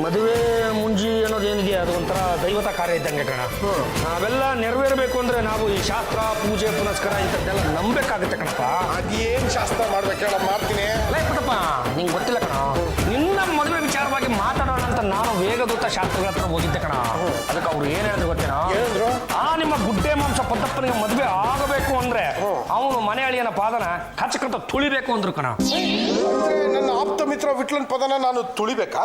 ಮದುವೆ ಮುಂಜಿ ಅನ್ನೋದೇನಿದೆ ಅದು ಒಂಥರ ದೈವತ ಕಾರ್ಯ ಇದ್ದಂಗೆ ಕಣ. ಅವೆಲ್ಲ ನೆರವೇರಬೇಕು ಅಂದ್ರೆ ನಾವು ಈ ಶಾಸ್ತ್ರ ಪೂಜೆ ಪುನಸ್ಕಾರ ಇಂಥದ್ದೆಲ್ಲ ನಂಬೇಕಾಗುತ್ತೆ ಕಣಪ್ಪ. ಅದೇನ್ ಶಾಸ್ತ್ರ ಮಾಡ್ಬೇಕು ಹೇಳ, ಮಾಡ್ತೀನಿ. ಪುಟ್ಟಪ್ಪ ನಿಂಗೆ ಗೊತ್ತಿಲ್ಲ ಕಣ, ನಿನ್ನ ಮದುವೆ ವಿಚಾರವಾಗಿ ಮಾತಾಡೋಣ ಅಂತ ನಾನು ವೇಗದೂತ ಶಾಸ್ತ್ರಗಳ ಹತ್ರ ಹೋಗಿದ್ದೆ ಕಣ. ಅದಕ್ಕೆ ಅವ್ರು ಏನ್ ಹೇಳಿದ್ರು ಗೊತ್ತೇನೋ? ನಿಮ್ಮ ಗುಡ್ಡೆ ಮಾಂಸ ಪದ್ದಪ್ಪನಿಗೆ ಮದುವೆ ಆಗಬೇಕು ಅಂದ್ರೆ ಅವನು ಮನೆ ಅಳಿಯನ ಪಾದನ ಕಚ್ಚಕಂತ ತುಳಿಬೇಕು ಅಂದ್ರು ಕಣ. ನನ್ನ ಆಪ್ತ ಮಿತ್ರ ವಿಟ್ಲನ್ ಪದನ ನಾನು ತುಳಿಬೇಕಾ?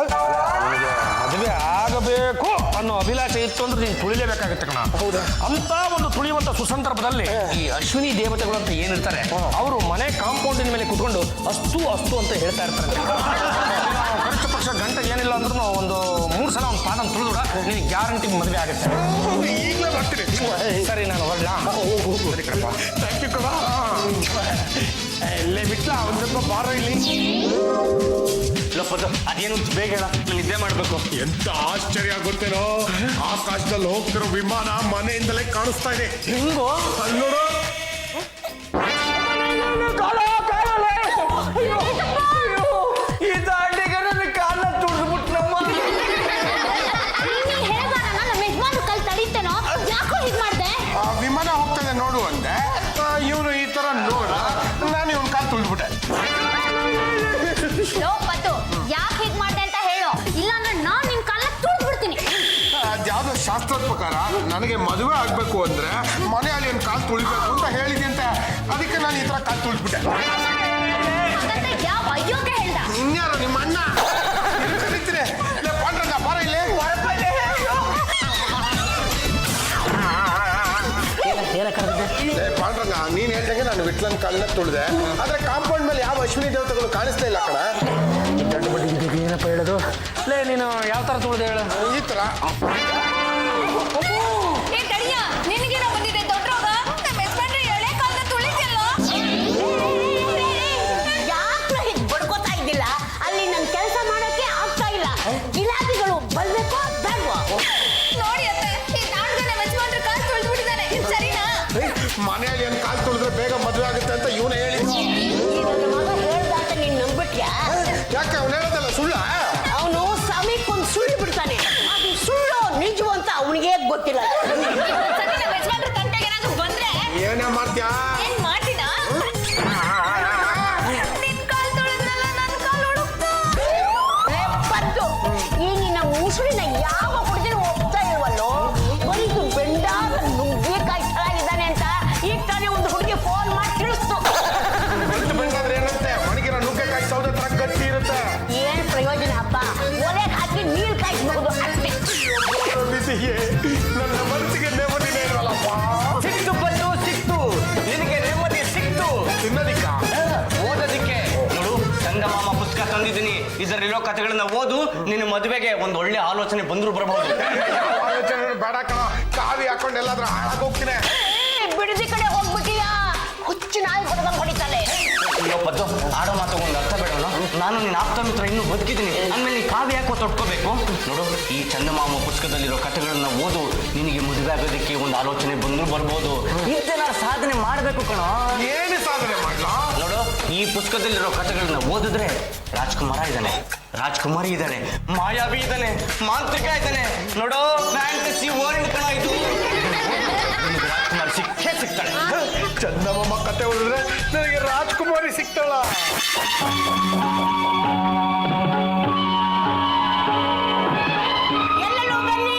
ಮದುವೆ ಆಗಬೇಕು ಅನ್ನೋ ಅಭಿಲಾಷೆ ಇತ್ತು ಅಂದ್ರೆ ನೀನು ತುಳಿಲೇಬೇಕಾಗುತ್ತೆ ಕಣ. ಹೌದಾ? ಅಂತ ಒಂದು ತುಳಿಯುವಂತ ಸುಸಂದರ್ಭದಲ್ಲಿ ಈ ಅಶ್ವಿನಿ ದೇವತೆಗಳು ಅಂತ ಏನಿರ್ತಾರೆ ಅವರು ಮನೆ ಕಾಂಪೌಂಡಿನ ಮೇಲೆ ಕುತ್ಕೊಂಡು ಅಸ್ತು ಅಸ್ತು ಅಂತ ಹೇಳ್ತಾ ಇರ್ತಾರೆ. ಕನಿಷ್ಠ ಪಕ್ಷ ಗಂಟೆ ಏನಿಲ್ಲ ಅಂದ್ರೂ ಒಂದು 3 ಸಲ ಒಂದು ಪಾದನ ತುಳಿದ್ರ ನಿನಗೆ ಗ್ಯಾರಂಟಿ ಮದುವೆ ಆಗುತ್ತೆ. ಈಗಲೇ ಬರ್ತೀನಿ. ಸರಿ ನಾನು ಹೊರಡ್ಲಾ? ಸರಿ ಕಣಪ್ಪ, ಥ್ಯಾಂಕ್ ಯು ಕಣ. ಇಲ್ಲೇ ಬಿಟ್ಲ ಒಂದು ಸ್ವಲ್ಪ ಬಾರ ಇಲ್ಲಿ. ಅದೇನು ಬೇಗ ಹೇಳ, ನಿದ್ದೆ ಮಾಡ್ಬೇಕು. ಎಂತ ಆಶ್ಚರ್ಯ ಗೊತ್ತೇನೋ, ಆಕಾಶದಲ್ಲಿ ಹೋಗ್ತಿರೋ ವಿಮಾನ ಮನೆಯಿಂದಲೇ ಕಾಣಿಸ್ತಾ ಇದೆ. ಹೆಂಗೋ ನೋಡು. ಈ ದಾಂಡಿಗೆ ನನ್ನ ಕಾಲ ತುಳಿದ್ಬಿಟ್ಟು ನಮ್ಮ ವಿಮಾನ ಹೋಗ್ತದೆ ನೋಡು ಅಂದೆ, ಇವನು ಈ ತರ ನೋಡ, ನಾನು ಇವನ್ ಕಾಲು ತುಳಿದ್ಬಿಟ್ಟೆ. ಯಾಕೆ ಹೀಗ್ ಮಾಡ್ದೆ ಅಂತ ಹೇಳು, ಇಲ್ಲಾಂದ್ರೆ ನಾನ್ ನಿನ್ ಕಾಲ ತುಳಿದ್ಬಿಡ್ತೀನಿ. ಅದ್ಯಾವ್ದೋ ಶಾಸ್ತ್ರದ ಪ್ರಕಾರ ನನಗೆ ಮದುವೆ ಆಗ್ಬೇಕು ಅಂದ್ರೆ ಮನೆ ಅಲ್ಲಿ ಒಂದು ಕಾಲು ತುಳಿಬೇಕು ಅಂತ ಹೇಳಿದ್ಯಂತೆ. ಅದಕ್ಕೆ ನಾನು ಈ ತರ ಕಾಲು ತುಳಿದ್ಬಿಟ್ಟೆ. ಯಾವ ಅಯ್ಯೋಗೆ ಹೇಳ್ದ? ಇನ್ಯಾರು ನಿಮ್ಮ ಅಣ್ಣ ಕರೀತೀನಿ. ಪಾಂಡ್ರಂಗ ಬಾರ ಇಲ್ಲಿ. ಪಾಂಡ್ರಂಗ, ನೀನ್ ಹೇಳ್ದಂಗೆ ನಾನು ವಿಟ್ಲನ್ ಕಾಲನ್ನ ತುಳಿದೆ, ಆದ್ರೆ ಕಾಂಪೌಂಡ್ ಮೇಲೆ ಯಾವ ಅಶ್ವಿನಿ ದೇವತೆಗಳು ಕಾಣಿಸ್ತಾ ಇಲ್ಲ ಕಣ. ದೊಡ್ಡ ಬಡ್ಡಿ ಏನಪ್ಪ ಹೇಳೋದು? ಲೇ ನೀನು ಯಾವ ತರ ತುಳಿದೆ ಹೇಳು? ಈ ತರ ನಿನಗೇನೋ ಬಂದಿದೆ ದೊಡ್ಡ ರೋಗ. ನಮ್ಮ ಯಜಮಾನ್ರೆ ಎಳೆ ಕಾಲನ್ನ ತುಳಿತಿಲ್ಲ. ಯಾಕೆ ಹೀಗೆ ಬಡ್ಕೋತಾ ಇದ್ದಿಲ್ಲ? ಅಲ್ಲಿ ನನ್ ಕೆಲಸ ಮಾಡಕ್ಕೆ ಆಗ್ತಾ ಇಲ್ಲ. ಗಿಲಾಬಿಗಳು ಬರ್ಬೇಕು ಬೇಡ್ವಾ? ನೋಡಿ ಅತ್ತೆ, ಈ ನಾಡ್ಗೆ ನಮ್ಮ ಯಜಮಾನ್ರೆ ಕಾಲು ತುಳಿದ್ಬಿಟ್ಟಿದ್ದಾನೆ. ಸರಿನಾ? ಮನೆಯಲ್ಲಿ ಒಂದು ಕಾಲು ತುಳಿದ್ರೆ ಬೇಗ ಮದುವೆ ಆಗುತ್ತೆ ಅಂತ ಇವನು ಹೇಳಿ. ನನ್ನ ಮಗ ಹೇಳ್ದಂತ ನೀನ್ ನಂಬಿಟ್ಯಾ? ಯಾಕೆ ಅವ್ನು ಹೇಳೋದಲ್ಲ ಸುಳ್ಳ? ಅವನು ಸಮಯಕ್ಕೊಂದು ಸುಳ್ಳು ಬಿಡ್ತಾನೆ. ಅದು ಸುಳ್ಳು ನಿಜವು ಅಂತ ಅವನಿಗೆ ಗೊತ್ತಿಲ್ಲ. ಬಂದ್ರೆ ಏನೇ ಮಾಡ್ತೀಯಾ? ಏನ್ ಮಾಡ್ತೀನ? ನಿನ್ ಕಾಲ್ ತೊಳೆದ್ರಲ್ಲ ನನ್ನ ಕಾಲ್ ಹುಡುಕ್ತು. ಪದ್ದು, ಈ ನಿನ್ನ ಮುಸುಳಿನ ಯಾವ ಹುಡುಗಿನ ಹೋಗ್ತಾ ಇಲ್ವಲ್ಲೋ? ಬರೀದು ಬೆಂಡಾದ ನುಗ್ಗೆಕಾಯಿ ಚೆನ್ನಾಗಿದ್ದಾನೆ ಅಂತ ಈಗ ತಾನೇ ಒಂದು ಹುಡುಗಿ ಫೋನ್ ಮಾಡಿ ತಿಳಿಸ್ತು. ಬಂದಾದ್ರೆ ಏನಂತೆ, ಒಣಗಿರೋ ನುಗ್ಗೆಕಾಯಿ ಸೌದೆ ತರ ಗಟ್ಟಿ ಇರುತ್ತೆ. ಏನ್ ಪ್ರಯೋಜನ ಅಪ್ಪ? ಒಲೆಗೆ ಹಾಕಿ ನೀರು ಕಾಯಿಸ್ಬಹುದು ಅಷ್ಟೇ. ನನ್ನ ಮನಸ್ಸಿಗೆ ನೆಮ್ಮದಿನೇ ಇರಲ್ಲಪ್ಪ. ಸಿಕ್ತು ಬಂದು ಸಿಕ್ತು, ನಿನಗೆ ನೆಮ್ಮದಿ ಸಿಕ್ತು. ತಿನ್ನೋದಿಕ್ಕ ಓದೋದಿಕ್ಕೆ ನೋಡು, ಸಂಗಮಾಮ ಪುಸ್ತಕ ತಂದಿದ್ದೀನಿ. ಇದರಲ್ಲಿರೋ ಕಥೆಗಳನ್ನ ಓದು, ನಿನ್ನ ಮದುವೆಗೆ ಒಂದು ಒಳ್ಳೆ ಆಲೋಚನೆ ಬಂದ್ರು ಬರಬಹುದು. ಆಲೋಚನೆ ಬೇಡ ಕಣ, ಕಾವಿ ಹಾಕೊಂಡು ಎಲ್ಲಾದ್ರೂ ಹಾಳಾಗೋಗ್ತೀನಿ. ಬಿಡದಿ ಕಡೆ ಹೋಗ್ಬಿಟ್ಟಿಯಾ? ಹುಚ್ಚು ನಾಯಿ ಹೊಡೆದಂಗ್ ಹೊಡಿತಾಳೆ. ಪದ್ದು, ಆಡೋ ಮಾತುಗೊಂದು ಅರ್ಥ ಬೇಡಲ್ಲ. ನಾನು ನಿನ್ನ ಆಪ್ತ ಮಿತ್ರ ಇನ್ನೂ ಬದುಕಿದ್ದೀನಿ ಅಂದ್ಮೇಲೆ ನೀ ಕಾವ್ಯ ಯಾಕೋ ತೊಟ್ಕೋಬೇಕು? ನೋಡು, ಈ ಚಂದಮಾಮ ಪುಸ್ತಕದಲ್ಲಿರೋ ಕಥೆಗಳನ್ನ ಓದು, ನಿನಗೆ ಮದುವೆ ಆಗೋದಕ್ಕೆ ಒಂದು ಆಲೋಚನೆ ಬಂದ್ರು ಬರ್ಬೋದು. ಇಂತೆಲ್ಲ ಸಾಧನೆ ಮಾಡಬೇಕು ಕಣ. ಏನು ಸಾಧನೆ ಮಾಡ್ಲಾ? ನೋಡು, ಈ ಪುಸ್ತಕದಲ್ಲಿರೋ ಕಥೆಗಳನ್ನ ಓದಿದ್ರೆ ರಾಜ್ಕುಮಾರ ಇದ್ದಾನೆ, ರಾಜ್ಕುಮಾರಿ ಇದ್ದಾನೆ, ಮಾಯಾವಿ ಇದ್ದಾನೆ, ಮಾಂತ್ರಿಕ ಇದ್ದಾನೆ. ನೋಡು, ಫ್ಯಾಂಟಸಿ ವರ್ಲ್ಡ್ ಕಣ ಇದು. ರಾಜ್ಕುಮಾರ್ ಸಿಕ್ಕೇ ಸಿಗ್ತಾಳೆ. ಚಂದಮಾಮ ಕತೆ ಓದಿದ್ರೆ ನನಗೆ ರಾಜ್ಕುಮಾರಿ ಸಿಗ್ತಾಳ. ಎಲ್ಲರೂ ಬನ್ನಿ.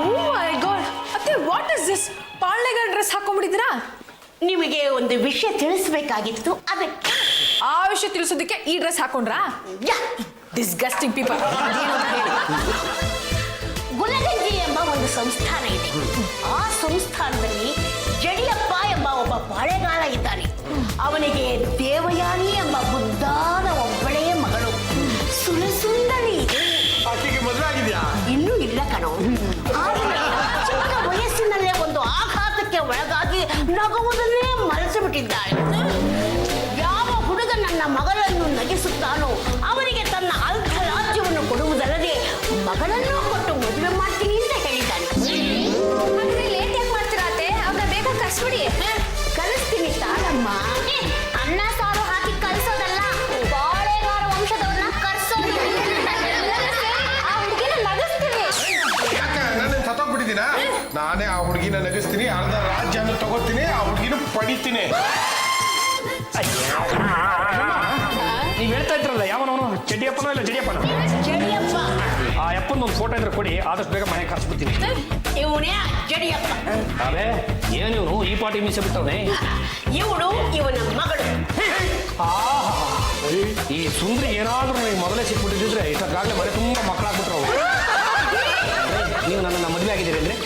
ಓ ಮೈ ಗಾಡ್, ಅತ್ತೆ ವಾಟ್ ಇಸ್ ದಿಸ್? ಪಾಳ್ಳೆಗಳ ಡ್ರೆಸ್ ಹಾಕೊಂಡ್ಬಿಟ್ಟಿದ್ದೀರಾ? ನಿಮಗೆ ಒಂದು ವಿಷಯ ತಿಳಿಸಬೇಕಾಗಿತ್ತು, ಅದಕ್ಕೆ. ಆ ವಿಷಯ ತಿಳಿಸೋದಕ್ಕೆ ಈ ಡ್ರೆಸ್ ಹಾಕೊಂಡ್ರಾ? Disgusting people. ಗುಲಗಂಜಿ ಎಂಬ ಒಂದು ಸಂಸ್ಥಾನ ಇದೆ. ಆ ಸಂಸ್ಥಾನದಲ್ಲಿ ಜಡಿಯಪ್ಪ ಎಂಬ ಒಬ್ಬ ಪಾಳೆಗಾರ ಇದ್ದಾನೆ. ಅವನಿಗೆ ದೇವಯಾನಿ ಎಂಬ ಮುದ್ದಾದ ಒಬ್ಬಳೇ ಮಗಳು, ಸುರಸುಂದರಿ. ಆಕೆಗೆ ಮದುವೆ ಆಗಿದ್ಯಾ? ಇನ್ನೂ ಇಲ್ಲ ಕಣೋ. ಆದರೆ ಚಿಕ್ಕ ವಯಸ್ಸಿನಲ್ಲೇ ಒಂದು ಆಘಾತಕ್ಕೆ ಒಳಗಾಗಿ ನಗುವುದನ್ನೇ ಮರೆತು ಬಿಟ್ಟಿದ್ದಾಳೆ. ಯಾವ ಹುಡುಗ ನನ್ನ ಮಗಳನ್ನು ನಗಿಸುತ್ತಾನೋ ಅವರಿಗೆ ತನ್ನ ಅರ್ಧ ರಾಜ್ಯವನ್ನು ಕೊಡುವುದಲ್ಲದೆ ಮಗಳನ್ನು ಕೊಟ್ಟು ಮದುವೆ ಮಾಡ್ತೀನಿ ಅಂತ ಹೇಳಿದ್ದಾನೆ. ಲೇಟ್ ಯಾಕೆ ಮಾಡ್ತೀರಾ ಅತ್ತೆ? ಅವ್ರನ್ನ ಬೇಗ ಕಳಿಸ್ಬಿಡಿ. ಕಳಿಸ್ತೀನಿ ತಾಳಮ್ಮ. ಅನ್ನ ಸಾರು ಹಾಕಿ ಕಳಿಸೋದಲ್ಲ, ಬಾಳೆಗಾರ ವಂಶದವ್ರನ್ನ ಕರ್ಸೋದು. ತಗೋತೀನಿ, ಆ ಹುಡುಗಿನ ಪಡಿತೀನಿ. ನೀವ್ ಹೇಳ್ತಾ ಇದ್ರಲ್ಲ ಯಾವನವನು ಚಡಿಯಪ್ಪನೋ ಇಲ್ಲ ಜಡಿಯಪ್ಪನ? ಜಡಿಯಪ್ಪ. ಆ ಅಪ್ಪನ ಒಂದು ಫೋಟೋ ಇದ್ರೆ ಕೊಡಿ, ಆದಷ್ಟು ಬೇಗ ಮನೆ ಕರ್ಸ್ಬಿಡ್ತೀನಿ. ಇವನೇ ಜಡಿಯಪ್ಪ. ಅದೇ ಏನಿವನು ಈ ಪಾಟಿ ಮೀಸೆ ಬಿಟ್ಟವನೇ? ಇವಳು ಇವನ ಮಗಳು. ಈ ಸುಂದ್ರಿ ಏನಾದ್ರೂ ನನಗೆ ಮೊದಲೇ ಸಿಕ್ಬಿಟ್ಟಿದ್ರೆ ಇಷ್ಟಕ್ಕಾಗಲೇ ಮನೆ ತುಂಬಾ ಮಕ್ಕಳಾಗ್ಬಿಟ್ರು. ನೀವು ನನ್ನ ಮದುವೆ ಆಗಿದ್ದೀರಿ ಅಂದ್ರೆ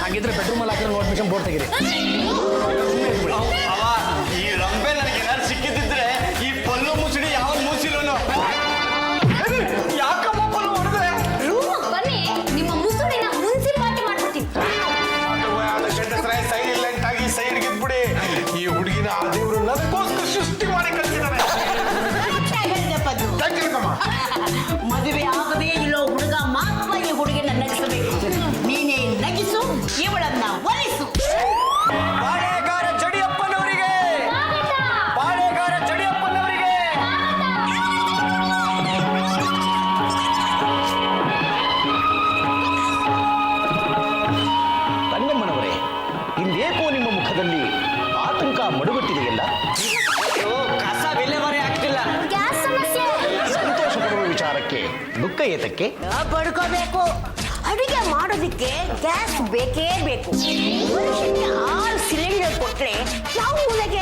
ಹಾಗಿದ್ರೆ ಬೆಡ್ರೂಮ್ ಅಲ್ಲಿ ಹಾಕಿದ್ರೆ ನೋಟಿಫಿಕೇಶನ್ ಬೋರ್ಡ್ ತೆಗೀರಿ. ಈ ರಂಬೆ ನನಗೆ ಏನಾದ್ರು ಸಿಕ್ಕಿದ್ರೆ ಈ ಪಲ್ಲು ಮುಸುಡಿ ಯಾವ ಮುಸಿಲನು ಯಾಕಮ್ಮ ಪಲ್ಲು ಹೊಡೆದೆ? ಬನ್ನಿ ನಿಮ್ಮ ಮುಸುಡಿನ ಮುನ್ಸಿಪಾಲ್ಟಿ ಮಾಡ್ಬಿಡ್ತೀನಿ. ಸೈಲೆಂಟ್ ಆಗಿ ಸೈಡ್ ಗಿದ್ಬಿಡಿ. ಈ ಹುಡುಗಿನ ಆ ದೇವರು ನನಗೋಸ್ಕರ ಸೃಷ್ಟಿ ಮಾಡಿ ಕಳಿಸಿದ್ದಾರೆ. ಮದುವೆ ಆಗದೇ ಇಲ್ಲೋ ಹುಡುಗ ಮಾತ್ರ ಈ ಹುಡುಗಿನ ನಗಿಸಬೇಕು. ನೀನೇ ನಗಿಸು, ಇವಳನ್ನ ಒಲಿಸು. ಬಾಳೆಗಾರ ಜಡಿಯಪ್ಪನವರಿಗೆ, ಬಾಳೆಗಾರ ಜಡಿಯಪ್ಪನವರಿಗೆ. ರಂಗಮ್ಮನವರೇ, ಇಂದೇಕೋ ನಿಮ್ಮ ಮುಖದಲ್ಲಿ ಆತಂಕ ಮಡುಗಟ್ಟಿದೆಯಲ್ಲ? ಅಯ್ಯೋ, ಕಸ ವಿಲೇವಾರಿ ಆಗ್ತಿಲ್ಲ. ಗ್ಯಾಸ್ ಸಮಸ್ಯೆ. ಸಂತೋಷ ಪಡುವ ವಿಚಾರಕ್ಕೆ ದುಃಖ ಏತಕ್ಕೆ? ಬಡ್ಕೋಬೇಕು. ಅಡುಗೆ ಮಾಡೋದಕ್ಕೆ ಗ್ಯಾಸ್ ಬೇಕೇ ಬೇಕು. ವರ್ಷಕ್ಕೆ 6 ಸಿಲಿಂಡರ್ ಕೊಟ್ರೆ ಯಾವ ಮೂಲೆಗೆ?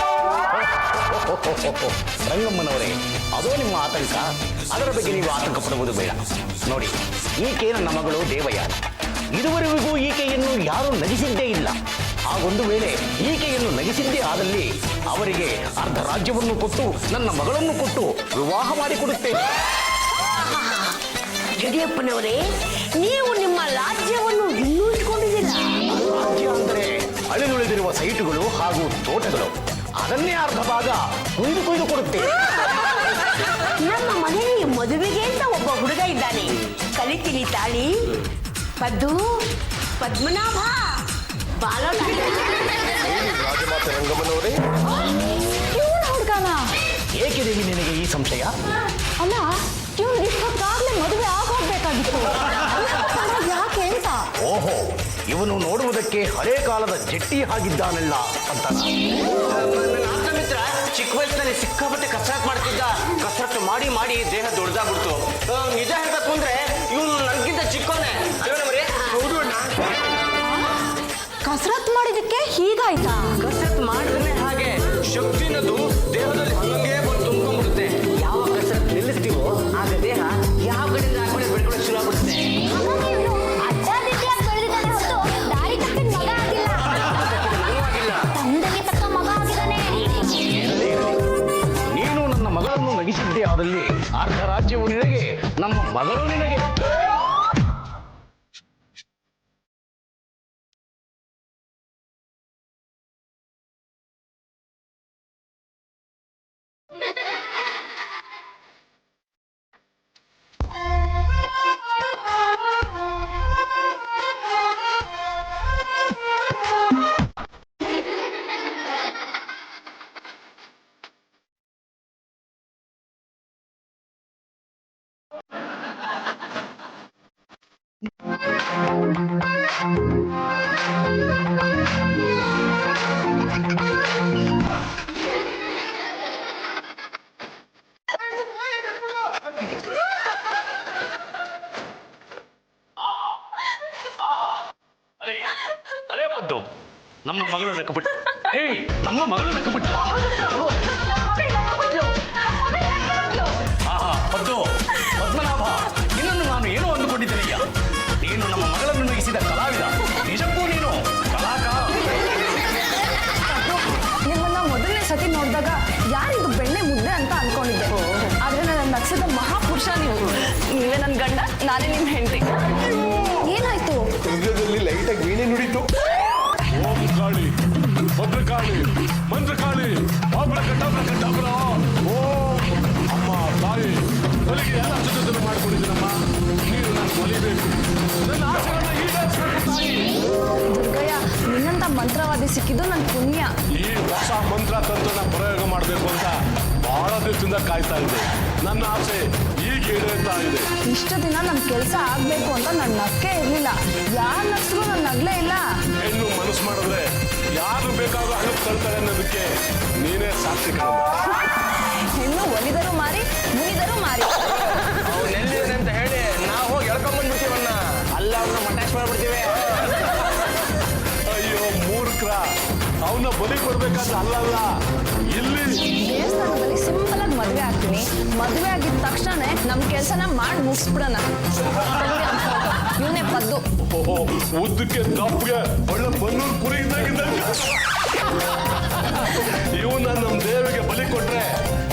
ರಂಗಮ್ಮನವರೇ, ಅದೋ ನಿಮ್ಮ ಆತಂಕ. ಅದರ ಬಗ್ಗೆ ನೀವು ಆತಂಕ ಪಡುವುದು ಬೇಡ. ನೋಡಿ, ಈಕೆ ನನ್ನ ಮಗಳು ದೇವಯ್ಯ. ಇದುವರೆಗೂ ಈಕೆಯನ್ನು ಯಾರೂ ನಗಿಸಿದ್ದೇ ಇಲ್ಲ. ಹಾಗೊಂದು ವೇಳೆ ಈಕೆಯನ್ನು ನಗಿಸಿದ್ದೇ ಆದಲ್ಲಿ ಅವರಿಗೆ ಅರ್ಧ ರಾಜ್ಯವನ್ನು ಕೊಟ್ಟು ನನ್ನ ಮಗಳನ್ನು ಕೊಟ್ಟು ವಿವಾಹ ಮಾಡಿಕೊಡುತ್ತೇನೆ. ಜಡಿಯಪ್ಪನವರೇ, ನೀವು ನಿಮ್ಮ ರಾಜ್ಯವನ್ನು ಇನ್ನೂ ಇಟ್ಕೊಂಡಿದ್ದೀರಾ? ರಾಜ್ಯ ಅಂದರೆ ಅಳಿದುಳಿದಿರುವ ಸೈಟುಗಳು ಹಾಗೂ ತೋಟಗಳು. ಅದನ್ನೇ ಅರ್ಧ ಭಾಗ ಕುಯ್ದು ಕೊಡುತ್ತೇನೆ. ನಮ್ಮ ಮನೆಯಲ್ಲಿ ಮದುವೆಗೆ ಅಂತ ಒಬ್ಬ ಹುಡುಗ ಇದ್ದಾನೆ. ಕಲಿತೀನಿ ತಾಳಿ. ಪದ್ದು, ಪದ್ಮನಾಭ, ರಾಜಮಾತೆ ರಂಗಮ್ಮನವರೇ, ಇವ್ನ ಹುಡ್ಗನ? ಏಕೆ ದೇವಿ ನಿನಗೆ ಈ ಸಂಶಯ? ಅಲ್ಲ, ಇವ್ನು ಇಷ್ಟೊತ್ತಾಗ್ಲೇ ಮದುವೆ ಆಗೋಗ್ಬೇಕಾಗಿತ್ತು. ಯಾಕೆ ಅಂತ? ಓಹೋ, ಇವನು ನೋಡುವುದಕ್ಕೆ ಹಳೇ ಕಾಲದ ಜಟ್ಟಿ ಆಗಿದ್ದಾನಲ್ಲ ಅಂತ. ನನ್ನ ಆಪ್ತ ಮಿತ್ರ ಚಿಕ್ಕ ವಯಸ್ಸಿನಲ್ಲಿ ಸಿಕ್ಕಾಪಟ್ಟೆ ಕಸರತ್ ಮಾಡ್ತಿದ್ದ. ಕಸರತ್ತು ಮಾಡಿ ಮಾಡಿ ದೇಹ ದೊಡ್ಡದಾಗ್ಬಿಡ್ತು. ನಿಜ ಹೇಳ್ಬೇಕು ಅಂದ್ರೆ ಇವನು ನನಗಿಂತ ಚಿಕ್ಕವನೇ. ಅಲ್ವೇನಮ್ರಿ? ಹೌದು ಅಣ್ಣ. ಕಸರತ್ ಮಾಡಿದಕ್ಕೆ ಹೀಗಾಯ್ತಾ? ಕಸರತ್ ಮಾಡಿದ್ರೆ ಹಾಗೆ ಶಕ್ತಿ ಅನ್ನೋದು ದೇಹದಲ್ಲಿ ಹಂಗೆ ಬಂದು ತುಂಬ್ಕೊಂಡ್ಬಿಡುತ್ತೆ. ಯಾವ ಕಸರತ್ ನಿಲ್ಲಿಸ್ತೀವೋ ಆಗ ದೇಹ ಯಾವ ಕಡೆಯಿಂದ ಆ ಕಡೆ ಬೆಳ್ಕೊಳ್ಳೋಕೆ ಶುರು ಆಗ್ಬಿಡುತ್ತೆ. ಹಾಗಾಗಿ ಇವನು ಅಡ್ಡಾದಿಡ್ಡಿಯಾಗಿ ಬೆಳೆದಿದ್ದಾನೆ ಹೊರತು ದಾರಿ ತಪ್ಪಿದ ಮಗ ಆಗಿಲ್ಲ. ತಂದೆಗೆ ತಕ್ಕ ಮಗ ಆಗಿದ್ದಾನೆ. ನೀನು ನನ್ನ ಮಗಳನ್ನು ನಗಿಸಿದ್ದೇ ಆದಲ್ಲಿ ಅರ್ಧ ರಾಜ್ಯವು ನಿನಗೆ, ನಮ್ಮ ಮಗಳು ನಿನಗೆ. ಅದೇ ಪದ್ದು, ನಮ್ಮ ಮಗಳು ನಕ್ಕಬಿಟ್ಟು. ನಮ್ಮ ಮಗಳು ನಕ್ಕಬಿಟ್ಟು. ಆಹಾ ಪದ್ದು, ಪದ್ಮನಾಭ, ನಿನ್ನನ್ನು ನಾನು ಏನೋ ಅಂದುಕೊಂಡಿದ್ದೇನೆಯ್ಯ. ನೀನು ನಮ್ಮ ಮಗಳನ್ನು ನಗಿಸಿದ ಕಲಾವಿದ. ನಿಜಕ್ಕೂ ನೀನು ಕಲಾಕಾರ. ನಿಮ್ಮನ್ನ ಮೊದಲನೇ ಸತಿ ನೋಡಿದಾಗ ಯಾರಿದು ಬೆಣ್ಣೆ ಮುದ್ದೆ ಅಂತ ಅನ್ಕೊಂಡಿದ್ದೆ. ಆದ್ರೆ ನನ್ನ ನಕ್ಷದ ಮಹಾಪುರುಷ ನೀವು. ನೀವೇ ನನ್ನ ಗಂಡ, ನಾನೇ ನಿಮ್ಮ ಹೆಂಡತಿ. ಏನಾಯ್ತು? ಹೃದಯದಲ್ಲಿ ಲೈಟಾಗಿ ವೀಣೆ ನುಡಿತು. ಓಂ ಕಾಳಿ ಭದ್ರಕಾಳಿ ಮಂತ್ರಕಾಳಿ ಅಬ್ರಕಟಾಬ್ರಕಟಾಬ್ರ. ಓಂ ಅಮ್ಮ ತಾಯಿ, ನನಗೆ ಎಲ್ಲ ಸಿದ್ಧತೆ ಮಾಡ್ಕೊಂಡಿದ್ದೀನಮ್ಮ. ನೀನು ನಾನು ಒಲಿಬೇಕು, ನನ್ನ ಆಸೆಗಳನ್ನ ಈಡೇರಿಸಬೇಕು ತಾಯಿ. ದುರ್ಗಯ್ಯ, ನಿನ್ನಂತ ಮಂತ್ರವಾದಿ ಸಿಕ್ಕಿದ್ದು ನನ್ನ ಪುಣ್ಯ. ಈ ಹೊಸ ಮಂತ್ರ ತಂತ್ರನ ಪ್ರಯೋಗ ಮಾಡಬೇಕು ಅಂತ ಬಹಳ ದಿವಸದಿಂದ ಕಾಯ್ತಾ ಇದ್ದೆ. ನನ್ನ ಆಸೆ ಈಗ ಈಡೇರ್ತಾ ಇದೆ. ಇಷ್ಟು ದಿನ ನಮ್ಮ ಕೆಲಸ ಆಗ್ಬೇಕು ಅಂತ ನನ್ನ ನಕ್ಕೆ ಇರ್ಲಿಲ್ಲ. ಯಾರ ನಗ್ಸರು ನನ್ನ ನಗ್ಲೇ ಇಲ್ಲ. ಹೆಣ್ಣು ಮನಸ್ಸು ಮಾಡಿದ್ರೆ ಯಾರು ಬೇಕಾದ್ರೂ ಹಣಕ್ಕೆ ತಳ್ತಾರೆ ಅನ್ನೋದಕ್ಕೆ ನೀನೇ ಸಾಕ್ಷಿ ಕಾಣಮ್ಮ. ಹೆಣ್ಣು ಒಲಿದರೂ ಮಾರಿ ಮುನಿದರೂ ಮಾರಿ. ಅವನೆಲ್ಲಿದೆ ಅಂತ ಹೇಳಿ ನಾವು ಹೋಗಿ ಎಳ್ಕೊಂಡ್ಬಂದ್ಬಿಡ್ತೀವನ್ನ. ಅಲ್ಲ ಅವ್ರನ್ನ ಮಟಾಶ್ ಮಾಡ್ಬಿಡ್ತೀವಿ. ಅಯ್ಯೋ ಮೂರ್ಖರ, ಅವನ್ನ ಬಲಿ ಕೊಡ್ಬೇಕಾದ್ರೆ ಅಲ್ಲಲ್ಲ, ಇಲ್ಲಿ ದೇವಸ್ಥಾನದಲ್ಲಿ ಸಿಂಪಲ್ ಆಗಿ ಮದುವೆ ಆಗ್ತೀನಿ. ಮದುವೆ ಆಗಿದ ತಕ್ಷಣ ನಮ್ ಕೆಲ್ಸನ ಮಾಡಿ ಮುಗಿಸ್ಬಿಡೋಣ. ಇವನೇ ಪದ್ದು. ಉದ್ದಕ್ಕೆ ದಪ್ಪಗೆ ಒಳ್ಳೆ ಬನ್ನೂರು ಕುರಿ ಇದ್ದಾಗಿದ್ದ ಇವನ್ನ ನಮ್ಮ ದೇವಿಗೆ ಬಲಿ ಕೊಟ್ರೆ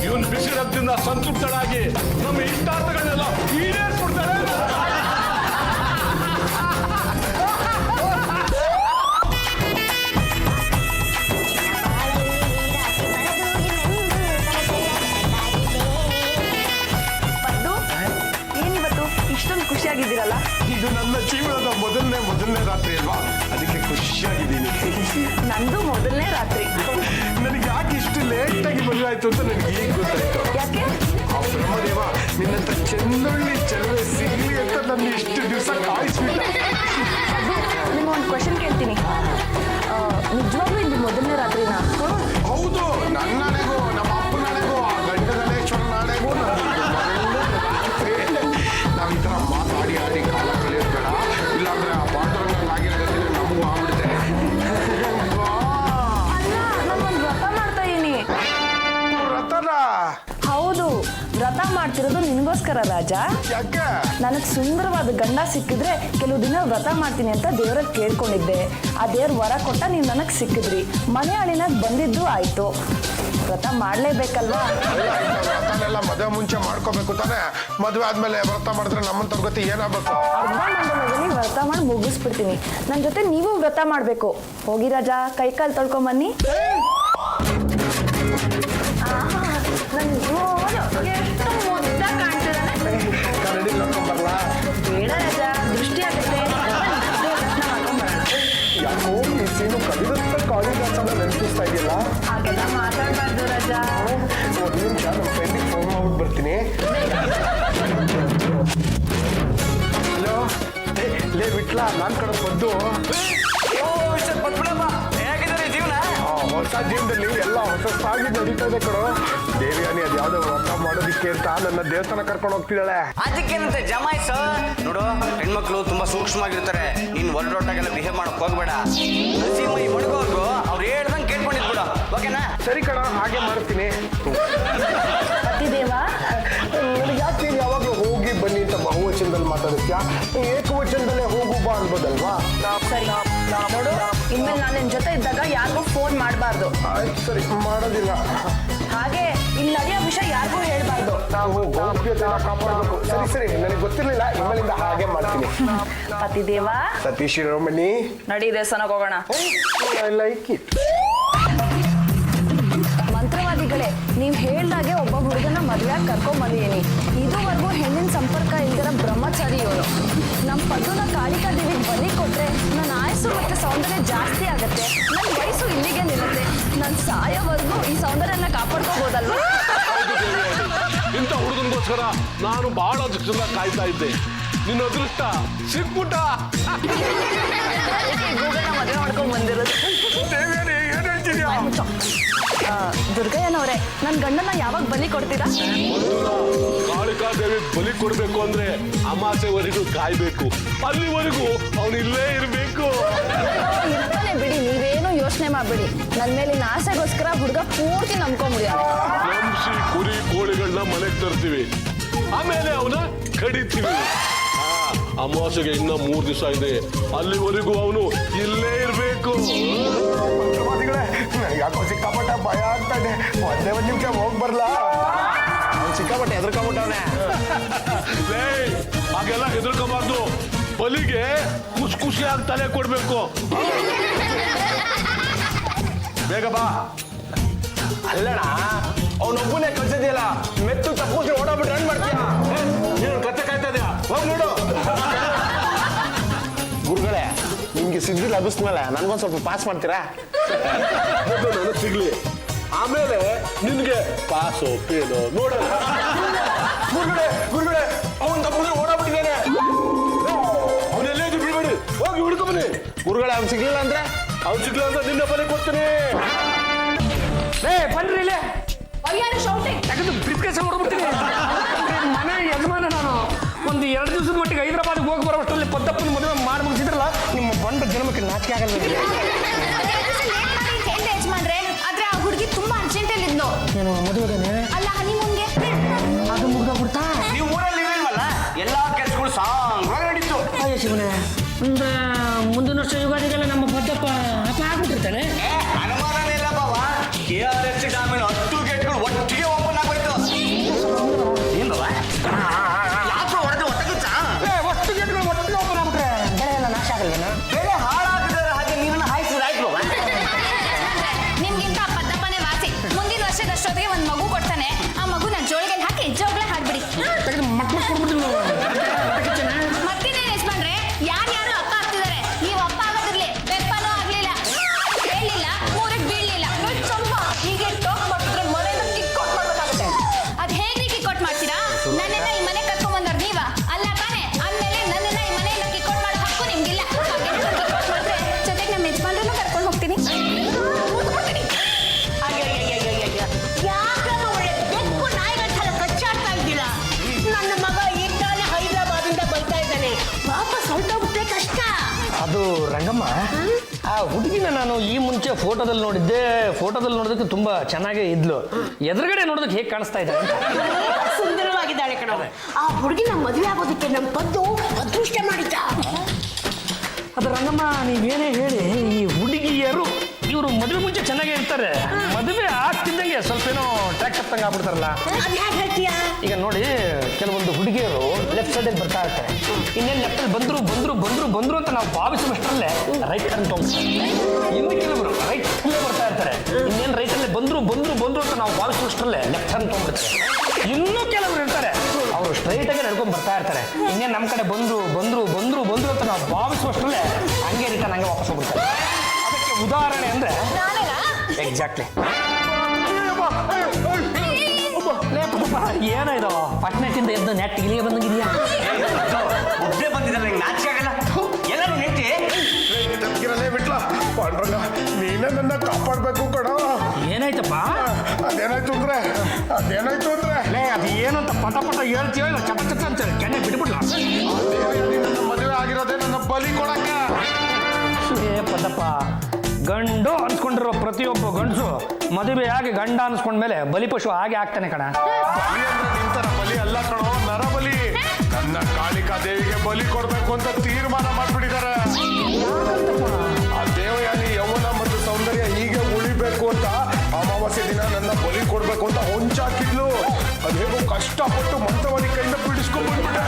ಇವನ್ ಬಿಸಿ ರಕ್ತದಿಂದ ಸಂತೃಪ್ತಳಾಗಿ ನಮ್ಮ ಇಷ್ಟಾರ್ಥಗಳನ್ನೆಲ್ಲ ಈಡೇರಿಸ್ಬಿಡ್ತಾರೆ. ಪದ್ದು ಏನಿವತ್ತು ಇಷ್ಟೊಂದು ಖುಷಿಯಾಗಿದ್ದೀರಲ್ಲ? ಇದು ನನ್ನ ಜೀವನದ ಮೊದಲನೇ ರಾತ್ರಿ ಅಲ್ವಾ, ಅದಕ್ಕೆ ಖುಷಿಯಾಗಿದ್ದೀನಿ. ನಂದು ಮೊದಲನೇ ರಾತ್ರಿ. ನನಗೆ ಯಾಕೆ ಇಷ್ಟು ಲೇಟಾಗಿ ಮದುವೆ ಆಯ್ತು ಅಂತ ನನಗೆ ಈಗ ಗೊತ್ತಾಯ್ತು. ಯಾಕೆ? ಆ ಬ್ರಹ್ಮದೇವ ನಿನ್ನಂತ ಚೆನ್ನೊಳ್ಳಿ ಚೆಲುವೆ ಸಿಗ್ಲಿ ಅಂತ ನನ್ನ ಇಷ್ಟು ದಿವಸ ಕಾಯಿಸ್ಬಿಟ್ಟ. ನಿಮ್ಗೆ ಒಂದು ಕ್ವಶನ್ ಕೇಳ್ತೀನಿ. ನಿಜವಾಗ್ಲೂ ಇದು ಮೊದಲನೇ ರಾತ್ರಿನಾ? ಹೌದು, ನನ್ನನೆಗೂ ನಮ್ಮ ಅಪ್ಪನನೆಗೂ ಆ ಗಂಡಗಲೇಶ್ವರ ನಾಳೆಗೂ ನಾವು ಈ ಥರ ಮಾತಾಡಿ ಆಡಿ ಕಾಲ ಕಳೆಯೋದು ಬೇಡ. ಇಲ್ಲಾಂದ್ರೆ ಆ ಪಾಂಡುರಂಗಲ್ಲಿ ಆಗಿರೋದ್ರೆ ನಮಗೂ ಆಗ್ಬಿಡುತ್ತೆ. ಅಲ್ಲ, ನಾನೊಂದು ವ್ರತ ಮಾಡ್ತಾ ಇದೀನಿ. ವ್ರತನ? ಹೌದು, ವ್ರತ ಮಾಡ್ತಿರೋದು ನಿನಗೋಸ್ಕರ ರಾಜ. ಯಾಕೆ? ನನಗೆ ಸುಂದರವಾದ ಗಂಡ ಸಿಕ್ಕಿದ್ರೆ ಕೆಲವು ದಿನ ವ್ರತ ಮಾಡ್ತೀನಿ ಅಂತ ದೇವ್ರಲ್ಲಿ ಕೇಳ್ಕೊಂಡಿದ್ದೆ. ಆ ದೇವ್ರ ವರ ಕೊಟ್ಟ ನೀವು ನನಗೆ ಸಿಕ್ಕಿದ್ರಿ. ಮನೆ ಅಳಿನಾಗ ಬಂದಿದ್ದು ಆಯ್ತು. ವ್ರತ ಮಾಡ್ಲೇಬೇಕಲ್ವಾ? ವ್ರತನೆಲ್ಲ ಮದುವೆ ಮುಂಚೆ ಮಾಡ್ಕೋಬೇಕು ತಾನೆ. ಮದುವೆ ಆದ್ಮೇಲೆ ವ್ರತ ಮಾಡಿದ್ರೆ ನಮ್ಮಂತ ಗತಿ ಏನಾಗಬೇಕು? ಅರ್ಧ ಮಂಡಲದಲ್ಲಿ ವ್ರತ ಮಾಡಿ ಮುಗಿಸ್ಬಿಡ್ತೀನಿ. ನನ್ನ ಜೊತೆ ನೀವು ವ್ರತ ಮಾಡ್ಬೇಕು. ಹೋಗಿ ರಾಜ, ಕೈ ಕಾಲು ತೊಳ್ಕೊಂಬನ್ನಿ. ಎಷ್ಟು ಮುದ್ದಾಗಿ ಕಾಣ್ತಿದ್ದಾನೆ. ಕರಡಿ ನೋಡ್ಕೊಂಬರ್ಲ? ಬೇಡ ರಾಜ, ದೃಷ್ಟಿ ಆಗುತ್ತೆ. ಯಾಕೋ ಈ ಸೀನು ಕವಿದತ್ತ ಕಾಳಿದಾಸನ ನೆನಪಿಸ್ತಾ ಇದೆಯಲ್ಲ? ಹಾಗೆಲ್ಲ ಮಾತಾಡ್ಬಾರ್ದು ರಾಜ. ಒಂದು ನಿಮಿಷ ನಮ್ಮ ಫ್ರೆಂಡಿಗೆ ಫೋನ್ ಮಾಡ್ಬಿಟ್ಟು ಬರ್ತೀನಿ. ಹಲೋ, ಲೇ ಬಿಟ್ಲ, ನಾನ್ ಕಡೆ ಬಂದು ಹೇಗಿದ್ದಾರೆ ಜೀವನ? ಹೊಸ ಜೀವನದಲ್ಲಿ ಎಲ್ಲ ಹೊಸದಾಗಿ ನಡೀತಾ ಇದೆ ಕಣೋ. ದೇವಿಯಾನಿ ಅದು ಯಾವ್ದೋ ವ್ರತ ಮಾಡೋದಿಕ್ಕೆ ಅಂತ ನನ್ನ ದೇವಸ್ಥಾನ ಕರ್ಕೊಂಡು ಹೋಗ್ತಿದ್ದಾಳೆ. ಅದಕ್ಕೇನಂತೆ ಜಮಾಯಿಸ ನೋಡು, ಹೆಣ್ಮಕ್ಳು ತುಂಬಾ ಸೂಕ್ಷ್ಮವಾಗಿರ್ತಾರೆ. ನೀನ್ ಒರಟೊಟ್ಟಾಗೆಲ್ಲ ಬಿಹೇವ್ ಮಾಡಕ್ ಹೋಗ್ಬೇಡ. ನರಸಿಂಹ ಮಡ್ಗೋರ್ಗು ಅವ್ರು ಹೇಳ್ದಂಗೆ ಕೇಳ್ಕೊಂಡಿದ್ಬಿಡು, ಓಕೆನಾ? ಸರಿ ಕಣ, ಹಾಗೆ ಮಾಡ್ತೀನಿ. ಪತಿದೇವ, ನನಗೆ ಯಾಕೆ ನೀನು ಯಾವಾಗಲೂ ಹೋಗಿ ಬನ್ನಿ ಅಂತ ಬಹುವಚನದಲ್ಲಿ ಮಾತಾಡುತ್ತೀಯಾ? ಏಕವಚನದಲ್ಲೇ ಹೋಗು ಬಾ ಅನ್ಬೋದಲ್ವಾ? ಸರಿ ನೋಡು, ಇನ್ಮೇಲೆ ನಾನು ನಿನ್ ಜೊತೆ ಇದ್ದಾಗ ಯಾರಿಗೂ ಫೋನ್ ಮಾಡಬಾರ್ದು. ಆಯ್ತು ಸರಿ, ಮಾಡೋದಿಲ್ಲ. ಹಾಗೆ ಇಲ್ಲಿ ನಡೆಯೋ ವಿಷಯ ಯಾರಿಗೂ ಹೇಳ್ಬಾರ್ದು. ನಾವು ಗೌಪ್ಯತೆನ ಕಾಪಾಡಬೇಕು. ಸರಿ ಸರಿ, ನನಗೆ ಗೊತ್ತಿರಲಿಲ್ಲ, ಇನ್ಮೇಲಿಂದ ಹಾಗೆ ಮಾಡ್ತೀನಿ. ಪತಿದೇವ, ಸತೀಶ್ ಶಿರೋಮಣಿ, ನಡಿ ದೇವಸ್ಥಾನಕ್ಕೆ ಹೋಗೋಣ. I like it. ಮಂತ್ರವಾದಿಗಳೇ, ನೀವು ಹೇಳ್ದಾಗೆ ಒಬ್ಬ ಹುಡುಗನ ಮದುವೆಯಾಗಿ ಕರ್ಕೊಂಬಂದಿದ್ದೀನಿ. ಇದುವರೆಗೂ ಹೆಣ್ಣಿನ ಸಂಪರ್ಕ ಇಲ್ದಿರೋ ಬ್ರಹ್ಮಚಾರಿ ಇವನು. ನಮ್ಮ ಪದ್ದುನ ಕಾಳಿಕಾ ದೇವಿಗೆ ಬಲಿ ಕೊಟ್ರೆ ನನ್ನ ಆಯಸ್ಸು ಮತ್ತು ಸೌಂದರ್ಯ ಜಾಸ್ತಿ ಆಗುತ್ತೆ. ನನ್ನ ವಯಸ್ಸು ಇಲ್ಲಿಗೆ ನಿಲ್ಲುತ್ತೆ. ನನ್ನ ಸಾಯೋವರೆಗೂ ಈ ಸೌಂದರ್ಯನ ಕಾಪಾಡ್ಕೋಬೋದಲ್ವಾ? ಇಂಥ ಹುಡುಗನಿಗೋಸ್ಕರ ನಾನು ಬಹಳ ದಿವಸದಿಂದ ಕಾಯ್ತಾ ಇದ್ದೆ. ನಿನ್ನ ಅದೃಷ್ಟ ಸಿಕ್ಬಿಟ್ಟ. ಗೂಗಲ್ನ ಮದುವೆ ಮಾಡ್ಕೊಂಡ್ ಬಂದಿರೋದು. ದೇವಿಯಾನಿ, ಏನ್ ಹೇಳ್ತಿದ್ಯಾ? ದುರ್ಗಯ್ಯನವ್ರೆ, ನನ್ನ ಗಂಡನ ಯಾವಾಗ ಬಲಿ ಕೊಡ್ತೀರಾ? ಕಾಳಿಕಾ ದೇವಿ ಬಲಿ ಕೊಡ್ಬೇಕು ಅಂದ್ರೆ ಅಮಾಸೆವರೆಗೂ ಕಾಯ್ಬೇಕು. ಅಲ್ಲಿವರೆಗೂ ಅವನು ಇಲ್ಲೇ ಇರ್ಬೇಕು. ಇರ್ತಾನೆ ಬಿಡಿ, ನೀವೇನು ಯೋಚನೆ ಮಾಡ್ಬೇಡಿ. ನನ್ನ ಮೇಲಿನ ಆಸೆಗೋಸ್ಕರ ಹುಡುಗ ಪೂರ್ತಿ ನಂಬ್ಕೊಂಬಿಡಿಯ. ನಂಬಿಸಿ ಕುರಿ ಕೋಳಿಗಳನ್ನ ಮನೆಗೆ ತರ್ತೀವಿ, ಆಮೇಲೆ ಅವನ ಕಡಿತೀವಿ. ಅಮಾವಾಸ್ಯೆಗೆ ಇನ್ನ 3 ದಿವಸ ಇದೆ. ಅಲ್ಲಿವರೆಗೂ ಅವನು ಇಲ್ಲೇ ಇರ್ಬೇಕು. ಮಂತ್ರವಾದಿಗಳೇ, ನನಗೆ ಯಾಕೋ ಸಿಕ್ಕಾಪಟ್ಟ ಭಯ ಆಗ್ತಾ ಇದೆ. ಒಂದೇ ಒಂದು ನಿಮಿಷ ಹೋಗಿ ಬರ್ಲಾ? ಅವ್ನು ಸಿಕ್ಕಾಪಟ್ಟೆ ಹೆದರ್ಕೊಂಬಿಟ್ಟವನೆ. ಹಾಗೆಲ್ಲ ಹೆದರ್ಕೋಬಾರ್ದು. ಬಲಿಗೆ ಖುಷಿಯಾಗಿ ತಲೆ ಕೊಡ್ಬೇಕು. ಬೇಗ ಬಾ. ಅಲ್ಲಣ್ಣ, ಅವನೊಬ್ಬನೇ ಕಳ್ಸಿದ್ಯಲ್ಲ, ಮೆತ್ತು ತಪ್ಪು ಓಡಾಬಿಟ್ಟು ರನ್ ಮಾಡ್ತೀಯ. ನೀನು ಕತ್ತೆ ಕಾಯ್ತಾ ಇದೆಯಾ? ಹೋಗಿ ನೋಡು. ಗುರುಗಳೇ, ನಿಮ್ಗೆ ಸಿದ್ಧಿ ಲಭಿಸ್ಮೇಲೆ ನನ್ಗೊಂದು ಸ್ವಲ್ಪ ಪಾಸ್ ಮಾಡ್ತೀರಾ? ನನಗೆ ಸಿಗ್ಲಿ, ಆಮೇಲೆ ನಿನ್ಗೆ ಪಾಸು ಪೇನು ನೋಡಲ್ಲ. ಗುರುಗಳೇ, ಅವನ್ ತಪ್ಪು ಓಡಾಬಿಟ್ಟಿದ್ದಾನೆ. ಅವನೆಲ್ಲೇ ಬಿಡ್ಬೇಡಿ, ಹೋಗಿ ಹುಡ್ಕೊಂಬನ್ನಿ. ಗುರುಗಳೇ, ಅವ್ನು ಸಿಗ್ಲಿಲ್ಲ ಅಂದ್ರೆ ಅವ್ನು ಸಿಗ್ಲ ಅಂತ ನಿನ್ನ ಬಲಿ ಕೊಡ್ತೀನಿ. ಬನ್ರಿ ಇಲ್ಲೇ ಅಯ್ಯಾರು ಶೌಟಿಂಗ್ ಯಾಕಂದ್ರೆ ಬ್ರಿಫ್ಕೇಸ್ ಹೊರಬಿಡ್ತೀನಿ. ಮನೆ ಯಜಮಾನ ನಾನು ಒಂದು 2 ದಿವಸದ ಮಟ್ಟಿಗೆ ಹೈದರಾಬಾದ್ಗೆ ಹೋಗಿ ಬರೋಷ್ಟರಲ್ಲಿ ಪದ್ದಪ್ಪನ ಮದುವೆ ಮಾಡಿ ಮುಗಿಸಿದ್ರಲ್ಲ, ನಿಮ್ಮ ಬಂಡ ಜನ್ಮಕ್ಕೆ ನಾಚಿಕೆ ಆಗಲ್ಲ. ಯಜಮಾನ್ರೆ ಆದ್ರೆ ಆ ಹುಡುಗಿ ತುಂಬಾ ಅರ್ಜೆಂಟಲ್ಲಿ ಇದ್ಲು. ಏನು ಮದುವೆಗೇನೆ ಅಲ್ಲ ಹನಿಮೂನ್ಗೆ ಅದು ಮುಗ್ದೋಗ್ಬಿಡ್ತಾ? ನೀವು ಊರಲ್ಲಿ ಇರಲ್ವಲ್ಲ, ಎಲ್ಲಾ ಕೆಲಸಗಳು ಸಾಂಗ್ವಾಗಿ ನಡೀತು. ಅಯ್ಯ ಶಿವನೇ, ಅಂದ್ರೆ ಮುಂದಿನ ವರ್ಷ ಯುಗಾದಿಗೆಲ್ಲ ನಮ್ಮ ಪದ್ದಪ್ಪ ಅಪ್ಪ ಆಗ್ಬಿಟ್ಟಿರ್ತಾನೆ. ಅನುಮಾನನೇ ಇಲ್ಲ ಬಾವ. KRS ಡ್ಯಾಮಿನ 10 ಗೇಟ್ಗಳು ಒಟ್ಟಿಗೆ ಓಪನ್ ಆಗೋಯ್ತು. ಏನ್ ಬಾವ? ಯಾಕೆ ಹೊಡೆದು ಒಟ್ಟಗಿಚ್ಚ? ಒಟ್ಟು ಗೇಟ್ಗಳು ಒಟ್ಟಿಗೆ ಓಪನ್ ಆಗ್ಬಿಟ್ರೆ ಬೆಳೆ ಎಲ್ಲ ನಾಶ ಆಗಲ್ವೇನ? ಬೇರೆ ಹಾಳಾಗಿದ್ದಾರೆ ಹಾಗೆ ನೀರನ್ನ ಹಾಯಿಸಿದ್ರೆ ಆಯ್ತು ಬಾವ. ನಿಮ್ಗಿಂತ ಪದ್ದಪ್ಪನೇ ವಾಸಿ. ಮುಂದಿನ ವರ್ಷದಷ್ಟೊತ್ತಿಗೆ ಒಂದ್ ಮಗು ಕೊಡ್ತಾನೆ. ಆ ಮಗುನ ಜೋಳಿಗೆ ಹಾಕಿ ಜೋಗ್ಲೆ ಹಾಡ್ಬಿಡಿ. ತೆಗೆದು ಮಕ್ಕಳು ಕೊಡ್ಬಿಡ್ತೀನಿ ನಾವು. ಮತ್ತಿನ್ನೇನು ಯಜಮಾನ್ರೆ, ಯಾರ್ಯಾರು ಅಪ್ಪ ಆಗ್ತಿದ್ದಾರೆ. ನೀವು ಅಪ್ಪ ಆಗೋದಿರ್ಲಿ, ಬೆಪ್ಪನೂ ಆಗ್ಲಿಲ್ಲ, ಹೇಳಿಲ್ಲ, ಮೂರಿಗೆ ಬೀಳ್ಲಿಲ್ಲ. ಹೀಗೆ ಟಾಕ್ ಮಾಡಿದ್ರೆ ಮನೆಯಿಂದ ಕಿಕ್ಔಟ್ ಮಾಡ್ಬೇಕಾಗುತ್ತೆ. ಅದ್ ಹೇಗ್ರಿ ಕಿಕ್ಔಟ್ ಮಾಡ್ತೀರಾ? ನನ್ನನ್ನ ಈ ಮನೆ ಕರ್ಕೊಂಡ್ ಬಂದವ್ರು ನೀವ ಅಲ್ಲ ತಾನೆ? ಅಂದ್ಮೇಲೆ ನನ್ನನ್ನ ಈ ಮನೆಯಿಂದ ಕಿಕ್ಔಟ್ ಮಾಡೋ ಹಕ್ಕು ನಿಮ್ಗಿಲ್ಲ. ಕಿಕ್ಔಟ್ ಮಾಡಿದ್ರೆ ಜೊತೆಗೆ ನಮ್ಮ ಯಜಮಾನ್ರನ್ನು ಕರ್ಕೊಂಡು ಹೋಗ್ತೀನಿ. ಯಾಕಮ್ಮ ಒಳ್ಳೆ ಬೆಕ್ಕು ನಾಯಿಗಳ ಥರ ಕಚ್ಚಾಡ್ತಾ ಇದ್ದೀರಾ? ನನ್ನ ಮಗ ಈಗ ತಾನೇ ಹೈದರಾಬಾದಿಂದ ಬರ್ತಾ ಇದ್ದಾನೆ, ವಾಪಸ್ ಹೊರಟೋಗ್ಬಿಟ್ರೆ ಕಷ್ಟ. ಅದು ರಂಗಮ್ಮ, ಆ ಹುಡುಗಿನ ನಾನು ಈ ಮುಂಚೆ ಫೋಟೋದಲ್ಲಿ ನೋಡಿದ್ದೆ. ಫೋಟೋದಲ್ಲಿ ನೋಡೋದಕ್ಕೆ ತುಂಬಾ ಚೆನ್ನಾಗೇ ಇದ್ಲು. ಎದುರುಗಡೆ ನೋಡೋದಕ್ಕೆ ಹೇಗೆ ಕಾಣಿಸ್ತಾ ಇದೆ ಅಂತ. ಸುಂದರವಾಗಿದ್ದಾಳೆ ಕಣ. ಆ ಹುಡುಗಿನ ಮದುವೆ ಆಗೋದಕ್ಕೆ ನಮ್ಮ ಪದ್ದು ಅದೃಷ್ಟ ಮಾಡಿದ್ದ. ಅದು ರಂಗಮ್ಮ, ನೀವೇನೇ ಹೇಳಿ ಈ ಹುಡುಗಿಯರು ಇವರು ಮದುವೆ ಮುಂಚೆ ಚೆನ್ನಾಗೇ ಇರ್ತಾರೆ. ಮದುವೆ ಆಗ್ತಿದ್ದಂಗೆ ಸ್ವಲ್ಪ ಏನೋ ಟ್ರ್ಯಾಕ್ ತಪ್ಪಂಗೆ ಆಗ್ಬಿಡ್ತಾರಲ್ಲ. ಅದ್ ಹೇಗೆ ಹೇಳ್ತೀಯಾ? ಈಗ ನೋಡಿ, ಕೆಲವೊಂದು ಹುಡುಗಿಯರು ಲೆಫ್ಟ್ ಸೈಡಲ್ಲಿ ಬರ್ತಾ ಇರ್ತಾರೆ. ಇನ್ನೇನು ಲೆಫ್ಟಲ್ಲಿ ಬಂದ್ರು ಅಂತ ನಾವು ಭಾವಿಸುವಷ್ಟರಲ್ಲೇ ರೈಟ್ ಟರ್ನ್ ತಗೊಂಡ್ತಾರೆ. ಇನ್ನು ಕೆಲವರು ರೈಟ್ ಅಲ್ಲೇ ಬರ್ತಾ ಇರ್ತಾರೆ. ಇನ್ನೇನು ರೈಟಲ್ಲೇ ಬಂದ್ರು ಅಂತ ನಾವು ಭಾವಿಸುವಷ್ಟರಲ್ಲೇ ಲೆಫ್ಟ್ ಟರ್ನ್ ತಗೊಂಡ್ಬಿಡ್ತಾರೆ. ಇನ್ನೂ ಕೆಲವರು ಇರ್ತಾರೆ, ಅವರು ಸ್ಟ್ರೈಟಾಗಿ ನಡ್ಕೊಂಡು ಬರ್ತಾ ಇರ್ತಾರೆ. ಇನ್ನೇನು ನಮ್ಮ ಕಡೆ ಬಂದ್ರು ಅಂತ ನಾವು ಭಾವಿಸುವಷ್ಟರಲ್ಲೇ ಹಂಗೆ ರಿಟರ್ನ್ ಹಂಗೆ ವಾಪಸ್ ಹೋಗ್ಬಿಡ್ತಾರೆ. ಅದಕ್ಕೆ ಉದಾಹರಣೆ ಅಂದ್ರೆ ಎಕ್ಸಾಕ್ಟ್ಲಿ. ಏನಾಯ್ತು ಪಟ್ನೆಟ್ಟಿಂದ ಎದ್ದು ನೆಟ್ ಇಲ್ಲಿಗೆ ಬಂದಂಗಿದೆಯಾ? ಒಬ್ಬರೇ ಬಂದಿದ್ದಾರೆ, ನಂಗೆ ನಾಚಿಕೆ ಆಗಲ್ಲ. ಎಲ್ಲರೂ ನಿಂತಿ ತಪ್ಪಿರಲೇ ಬಿಟ್ಲ ಪಾಂಡ್ರಂಗ, ನೀನೇ ನನ್ನ ಕಾಪಾಡ್ಬೇಕು ಕಣ. ಏನಾಯ್ತಪ್ಪ? ಅದೇನಾಯ್ತು ಅಂದ್ರೆ ಅದು ಏನು ಅಂತ ಪಟ ಹೇಳ್ತೀಯೋ ಇಲ್ಲ ಚಟ ಅಂತ ಕೆನ್ನೆ ಬಿಟ್ಬಿಡ್ಲ. ನನ್ನ ಮದುವೆ ಆಗಿರೋದೇ ನನ್ನ ಬಲಿ ಕೊಡಕ್ಕೆ. ಪದಪ್ಪ, ಗಂಡು ಅನ್ಸ್ಕೊಂಡಿರೋ ಪ್ರತಿಯೊಬ್ಬ ಗಂಡಸು ಮದುವೆಯಾಗಿ ಗಂಡ ಅನ್ಸ್ಕೊಂಡ್ಮೇಲೆ ಬಲಿಪಶು ಹಾಗೆ ಆಗ್ತಾನೆ ಕಣ. ಬಲಿ ಅಂದ್ರೆ ನಿಂತರ ಬಲಿ ಅಲ್ಲ ಕಣೋ, ನರಬಲಿ. ನನ್ನ ಕಾಳಿಕಾ ದೇವಿಗೆ ಬಲಿ ಕೊಡ್ಬೇಕು ಅಂತ ತೀರ್ಮಾನ ಮಾಡ್ಬಿಟ್ಟಿದ್ದಾರೆ. ಆ ದೇವಯಾನಿ ಯೌವನ ಮತ್ತು ಸೌಂದರ್ಯ ಹೀಗೆ ಉಳಿಬೇಕು ಅಂತ ಅಮಾವಾಸ್ಯೆ ದಿನ ನನ್ನ ಬಲಿ ಕೊಡ್ಬೇಕು ಅಂತ ಹೊಂಚಾಕಿದ್ಲು. ಅದೇಗೋ ಕಷ್ಟಪಟ್ಟು ಮಂತ್ರವಾದಿ ಕೈಯಿಂದ ಬಿಡಿಸ್ಕೊಂಡ್ಬಿಟ್ಬಿಟ್ಟೆ.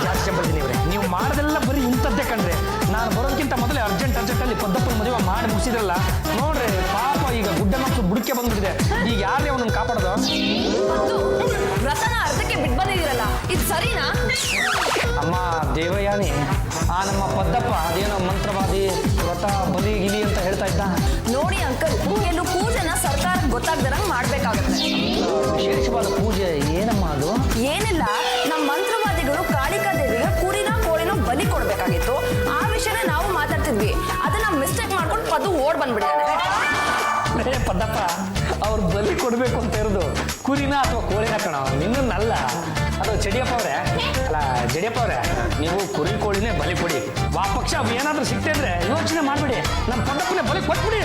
ಜಾಸ್ತಿ ಬರ್ತೀನಿ ಇವ್ರೆ, ನೀವು ಮಾಡೋದೆಲ್ಲ ಬರೀ ಇಂಥದ್ದೇ ಕಣ್ರಿ. ನಾನು ಬರೋದಕ್ಕಿಂತ ಮೊದಲೇ ಅರ್ಜೆಂಟಲ್ಲಿ ಪದ್ದಪ್ಪನ ಮದುವೆ ಮಾಡಿ ಮುಗಿಸಿದ್ರಲ್ಲ ನೋಡ್ರಿ. ಪಾಪ ಈಗ ಗುಡ್ಡ ಮಕ್ಕಳು ಬುಡಕ್ಕೆ ಬಂದ್ಬಿಟ್ಟಿದೆ. ಈಗ ಯಾರೇ ಅವನನ್ನು ಕಾಪಾಡೋದು? ವ್ರತನ ಅರ್ಧಕ್ಕೆ ಬಿಟ್ಟು ಬಂದಿದ್ದೀರಲ್ಲ, ಇದು ಸರಿನಾ? ಅಮ್ಮ ದೇವಯಾನಿ, ಆ ನಮ್ಮ ಪದ್ದಪ್ಪ ಅದೇನೋ ಮಂತ್ರವಾದಿ ವ್ರತ ಬಲಿ ಗಿಲಿ ಅಂತ ಹೇಳ್ತಾ ಇದ್ದ. ನೋಡಿ ಅಂಕಲ್, ಕೆಲವು ಪೂಜೆನ ಸರ್ಕಾರಕ್ಕೆ ಗೊತ್ತಾಗ್ದಂಗೆ ಮಾಡ್ಬೇಕಾಗುತ್ತೆ. ವಿಶೇಷವಾದ ಪೂಜೆ ಏನಮ್ಮ ಅದು? ಏನಿಲ್ಲ, ನಮ್ಮ ಮಂತ್ರವಾದಿಗಳು ಕಾಳಿಕಾ ದೇವಿಗೆ ಕುರಿನ ಕೋಳಿನೋ ಬಲಿ ಕೊಡ್ಬೇಕಾಗಿತ್ತು. ಆ ವಿಷಯನ ನಾವು ಮಾತಾಡ್ತಿದ್ವಿ. ಅದನ್ನ ಮಿಸ್ಟೇಕ್ ಮಾಡ್ಕೊಂಡು ಪದ್ದು ಓಡ್ ಬಂದ್ಬಿಟ್ಟಿದ್ದಾನೆ. ಪದ್ದಪ್ಪ, ಅವ್ರು ಬಲಿ ಕೊಡ್ಬೇಕು ಅಂತ ಇರೋದು ಕುರಿನ ಅಥವಾ ಕೋಳಿನ ಕಣ, ನಿನ್ನಲ್ಲ. ಅದು ಜಡಿಯಪ್ಪ ಅವ್ರೆ, ನೀವು ಕುರಿ ಕೋಳಿನೇ ಬಲಿ ಕೊಡಿ. ವಾಪಕ್ಷ ಏನಾದ್ರೂ ಸಿಕ್ತಿದ್ರೆ ಯೋಚನೆ ಮಾಡ್ಬಿಡಿ, ನಮ್ಮ ಪದ್ದಪ್ಪನೇ ಬಲಿ ಕೊಟ್ಬಿಡಿ.